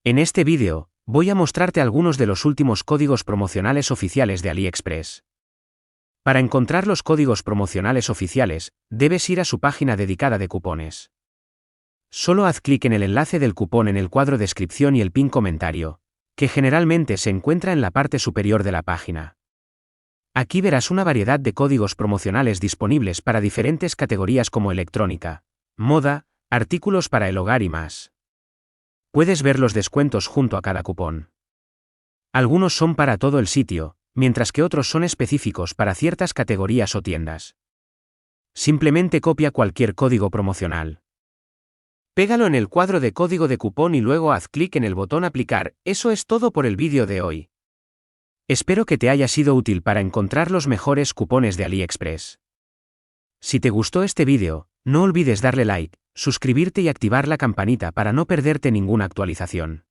En este vídeo, voy a mostrarte algunos de los últimos códigos promocionales oficiales de AliExpress. Para encontrar los códigos promocionales oficiales, debes ir a su página dedicada de cupones. Solo haz clic en el enlace del cupón en el cuadro descripción y el pin comentario, que generalmente se encuentra en la parte superior de la página. Aquí verás una variedad de códigos promocionales disponibles para diferentes categorías como electrónica, moda, artículos para el hogar y más. Puedes ver los descuentos junto a cada cupón. Algunos son para todo el sitio, mientras que otros son específicos para ciertas categorías o tiendas. Simplemente copia cualquier código promocional. Pégalo en el cuadro de código de cupón y luego haz clic en el botón aplicar. Eso es todo por el vídeo de hoy. Espero que te haya sido útil para encontrar los mejores cupones de AliExpress. Si te gustó este vídeo, no olvides darle like, suscribirte y activar la campanita para no perderte ninguna actualización.